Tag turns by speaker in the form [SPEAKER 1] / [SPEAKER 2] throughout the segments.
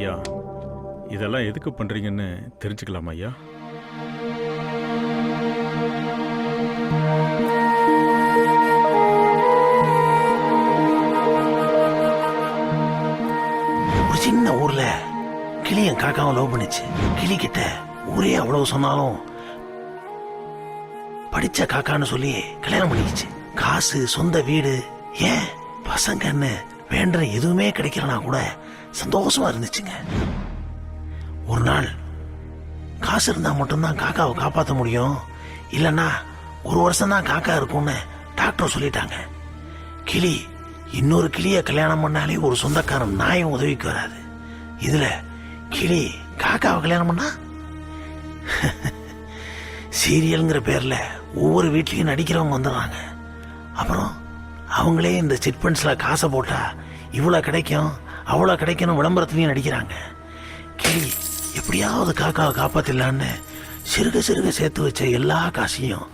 [SPEAKER 1] ஐயா, இதெல்லாம் எதுக்கு பண்றீங்கன்னு தெரிஞ்சுக்கலாமா ஐயா?
[SPEAKER 2] ஒரு சின்ன ஊர்ல கிளியும் காக்காவும் லவ் பண்ணிச்சு. கிளி கிட்ட ஊரே அவ்வளவு சொன்னாலும் படிச்ச காக்கான்னு சொல்லி கல்யாணம் பண்ணிக்கிச்சு. காசு, சொந்த வீடு, ஏன் பசங்கன்னு வேண்ட எதுவுமே கிடைக்கலனா கூட சந்தோஷமா இருந்துச்சுங்க. ஒரு நாள் காசு இருந்தா மட்டும்தான் காக்காவை காப்பாற்ற முடியும், இல்லைன்னா ஒரு வருஷம் தான் காக்கா இருக்கும்னு டாக்டர் சொல்லிட்டாங்க. கிளி இன்னொரு கிளிய கல்யாணம் பண்ணாலே ஒரு சொந்தக்காரன் நாயும் உதவிக்கு வராது. இதுல கிளி காக்காவை கல்யாணம் பண்ணா சீரியல்ங்கிற பேர்ல ஒவ்வொரு வீட்லயும் நடிக்கிறவங்க வந்துடுறாங்க. அப்புறம் அவங்களே இந்த சிட்பண்ட்ஸ்ல காசை போட்டா இவ்வளவு கிடைக்கும் அவ்வளவு கிடைக்கணும் விளம்பரத்துலயும் நடிக்கிறாங்க. கிளி எப்படியாவது காக்காவை காப்பாத்திடலான்னு சிறுக சிறுக சேர்த்து வச்ச எல்லா காசையும்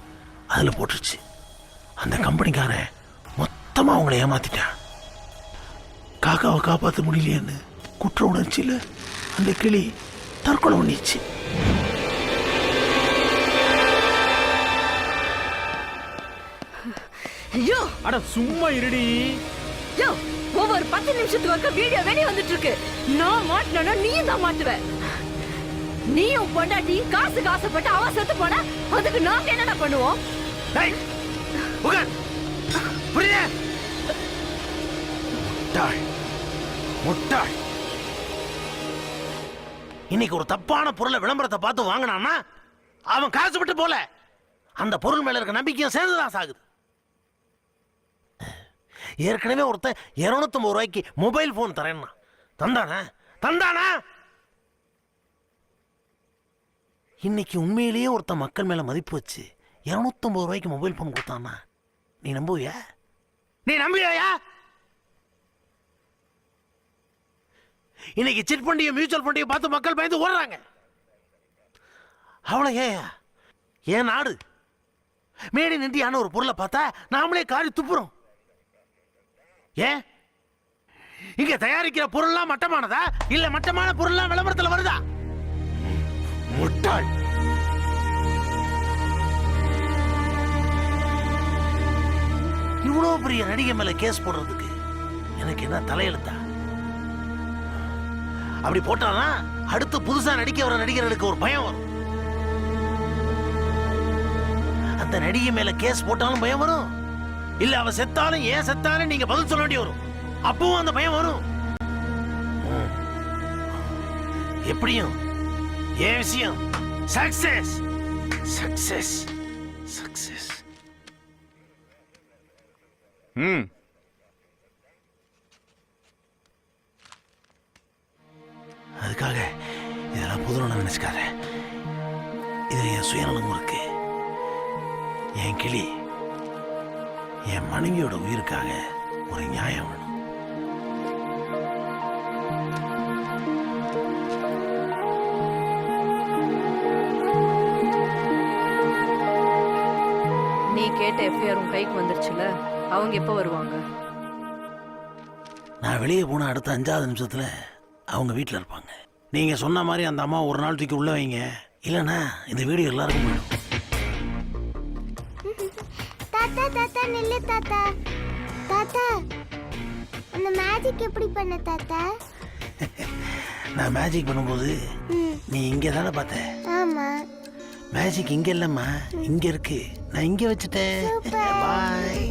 [SPEAKER 2] அதுல போட்டுருச்சு. அந்த கம்பெனிக்காரன் மொத்தமா அவங்கள ஏமாத்திட்டான். காக்காவை காப்பாற்ற முடியலையேன்னு குற்ற உணர்ச்சியில அந்த கிளி தற்கொலை பண்ணிச்சு.
[SPEAKER 3] ஐயோ,
[SPEAKER 1] அட சும்மா இருடி.
[SPEAKER 3] யோ, ஒவ்வொரு 10 நிமிஷத்துக்கு ஒருக்க வீடியோ வெளிய வந்துட்டு இருக்கு. நான் மாட்டனா நீயும் தான் மாட்டுவ. நீயும் பொண்டாட்டி காசு காசுப்பட்டு அவ செத்து போனா அதுக்கு நாங்க என்னடா பண்ணுவோம்?
[SPEAKER 2] டேய் உகன் புரியுதா? முட்டாள் முட்டாள். இன்னைக்கு ஒரு தப்பான பொருளை விளம்பரத்தை பார்த்து வாங்கினான்னா அவன் காசு விட்டு போல அந்த பொருள் மேல இருக்க நம்பிக்கையும் சேர்ந்துதான் சாகுது. ஏற்கனவே ஒருத்தன் 250 ரூபாய்க்கு மொபைல் போன் தரேன்னா தந்தானா தந்தானா? இன்னைக்கு உண்மையிலேயே ஒருத்தன் மக்கள் மேல மதிப்பு வச்சு 250 ரூபாய்க்கு மொபைல் போன் கொடுத்தானா நீ நம்புவியா? நீ நம்புவியா? இன்னைக்கு சிட் ஃபண்டையும் மியூச்சுவல் ஃபண்டையும் பார்த்து மக்கள் பயந்து ஓடுறாங்க. அவ்வளோ ஏன் நாடு மேட் இன் இந்தியான்னு ஒரு பொருளை பார்த்தா நாமளே காரி துப்புறோம். ஏன் இங்க தயாரிக்கிற பொருள்லாம் மட்டமானதா இல்ல மட்டமான பொருள்லாம் விளம்பரத்தில் வருதா? முட்டாள். இவ்வளவு பெரிய நடிகை மேல கேஸ் போடுறதுக்கு எனக்கு என்ன தலையெழுத்தா? அப்படி போட்டாதான் அடுத்து புதுசா நடிக்க வர நடிகர்களுக்கு ஒரு பயம் வரும். அந்த நடிகை மேல கேஸ் போட்டாலும் பயம் வரும், இல்ல அவ செத்தாலும் ஏன் செத்தாலும் நீங்க பதில் சொல்ல வேண்டி வரும். அப்பவும் அந்த பயம் வரும். எப்படியும் ஏன் விஷயம் சக்சஸ் சக்சஸ் சக்சஸ். அதுக்காக இதெல்லாம் புதுன்னு நினைச்சுக்காத. இதுல என் சுயநலம் இருக்கு. என் கிளி என் மனைவியோட உயிருக்காக ஒரு நியாயம் வேணும்.
[SPEAKER 3] நீ கேட்ட எஃப்ஐஆர் உன் கைக்கு வந்துருச்சுல, அவங்க எப்போ வருவாங்க?
[SPEAKER 2] நான் வெளியே போன அடுத்த 5வது நிமிஷத்துல அவங்க வீட்டில் இருப்பாங்க. நீங்க சொன்ன மாதிரி அந்த அம்மா ஒரு நாள் தூக்கி உள்ள வைங்க, இல்லைன்னா இந்த வீடியோ எல்லாருக்கும் போயிடும்.
[SPEAKER 4] தாத்தா தாத்தா நில்லு தாத்தா. தாத்தா அந்த மேஜிக் எப்படி பண்ண தாத்தா?
[SPEAKER 2] நான் மேஜிக் பண்ணும்போது நீ இங்கே தானே பார்த்த?
[SPEAKER 4] ஆமா.
[SPEAKER 2] மேஜிக் இங்க இல்லம்மா, இங்க இருக்கு. நான் இங்க வச்சுட்டேன். பாய்.